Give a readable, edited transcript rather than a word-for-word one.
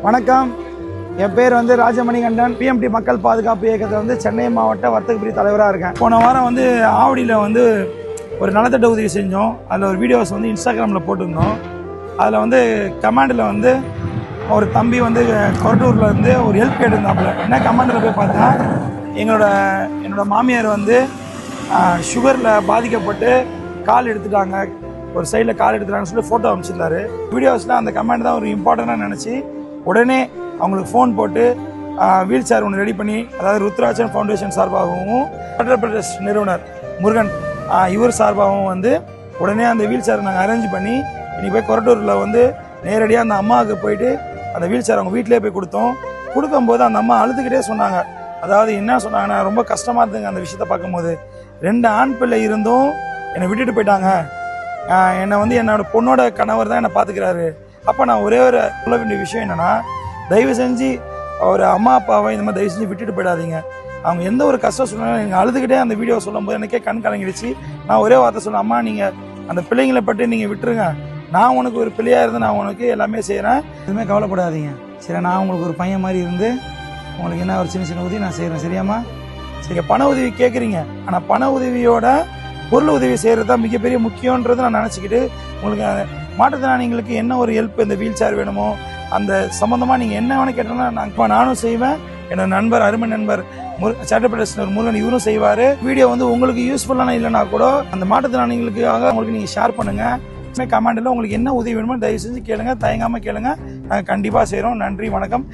வணக்கம். என் பேர் ராஜமணிகண்டன். பிஎம்டி மக்கள் பாதுகாப்பு இயக்கத்தில் சென்னை மாவட்ட வர்த்தக பிரிவு தலைவராக இருக்கேன். போன வாரம் ஆவடியில் ஒரு நலத்திட்ட உதவி செஞ்சோம். அதில் ஒரு வீடியோஸ் இன்ஸ்டாகிராமில் போட்டிருந்தோம். அதில் கமாண்டில் ஒரு தம்பி கொரட்டூரில் ஒரு ஹெல்ப் கேட்டிருந்தாப்புல. என்ன கமாண்டில் போய் பார்த்தா, என்னோட மாமியார் சுகரில் பாதிக்கப்பட்டு கால் எடுத்துட்டாங்க, ஒரு சைடில் கால் எடுத்துட்டாங்கன்னு சொல்லி ஃபோட்டோ அனுப்பிச்சிருந்தாரு. வீடியோஸில் அந்த கமெண்ட் தான் ஒரு இம்பார்ட்டண்டாக நினச்சி உடனே அவங்களுக்கு ஃபோன் போட்டு வீல் சேர் ஒன்று ரெடி பண்ணி, அதாவது ருத்ராட்சன் ஃபவுண்டேஷன் சார்பாகவும் ஃபெடரல் பிரதேஷ் நிறுவனர் முருகன் இவர் சார்பாகவும் உடனே அந்த வீல் சேரை நாங்கள் அரேஞ்ச் பண்ணி இன்னைக்கு போய் கொரட்டூரில் நேரடியாக அந்த அம்மாவுக்கு போயிட்டு அந்த வீல் சேர் அவங்க வீட்டிலே போய் கொடுக்கும்போது அந்த அம்மா அழுதுகிட்டே சொன்னாங்க. அதாவது என்ன சொன்னாங்கன்னா, ரொம்ப கஷ்டமாக இருந்துங்க அந்த விஷயத்த பார்க்கும்போது. 2 ஆண் பிள்ளை இருந்தும் என்னை விட்டுட்டு போயிட்டாங்க. என்னை என்னோட பொண்ணோட கணவர் தான் என்னை பார்த்துக்கிறாரு. அப்போ நான் ஒரே ஒரு சொல்ல வேண்டிய விஷயம் என்னன்னா, தயவு செஞ்சு ஒரு அம்மா அப்பாவை இந்த மாதிரி தயவு செஞ்சு விட்டுட்டு போயிடாதீங்க. அவங்க எந்த ஒரு கஷ்டம் சொன்னாலும் நீங்கள் அழுதுகிட்டே அந்த வீடியோ சொல்லும்போது எனக்கே கண் கலங்கிடுச்சு. நான் ஒரே வார்த்தை சொன்னேன், அம்மா நீங்கள் அந்த பிள்ளைங்களை பற்றி நீங்கள் விட்டுருங்க, நான் உனக்கு ஒரு பிள்ளையாக இருந்து நான் உனக்கு எல்லாமே செய்கிறேன், எதுவுமே கவலைப்படாதீங்க. சரி, நான் உங்களுக்கு ஒரு பையன் மாதிரி இருந்து உங்களுக்கு என்ன ஒரு சின்ன உதவி நான் செய்கிறேன், சரியாம்மா? சரி, பண உதவி கேட்குறீங்க, ஆனால் பண உதவியோட பொருள் உதவி செய்கிறது தான் மிகப்பெரிய முக்கியன்றது நான் நினச்சிக்கிட்டு, உங்களுக்கு மாற்றுத்திறனாளிகளுக்கு என்ன ஒரு ஹெல்ப், இந்த வீல் சேர் வேணுமோ அந்த சம்மந்தமாக நீங்கள் என்ன வேணும் கேட்டோம்னா நானும் செய்வேன். என்னோட நண்பர், அருமை நண்பர் சட்டப்பேரவையினர் முருகன் இவரும் செய்வார். வீடியோ உங்களுக்கு யூஸ்ஃபுல்லான இல்லைனா கூட அந்த மாற்றுத்திறனாளிகளுக்காக உங்களுக்கு நீங்கள் ஷேர் பண்ணுங்கள். கமெண்டில் உங்களுக்கு என்ன உதவி வேணுமோ தயவு செஞ்சு கேளுங்க, தயங்காமல் கேளுங்க, நாங்கள் கண்டிப்பாக செய்கிறோம். நன்றி, வணக்கம்.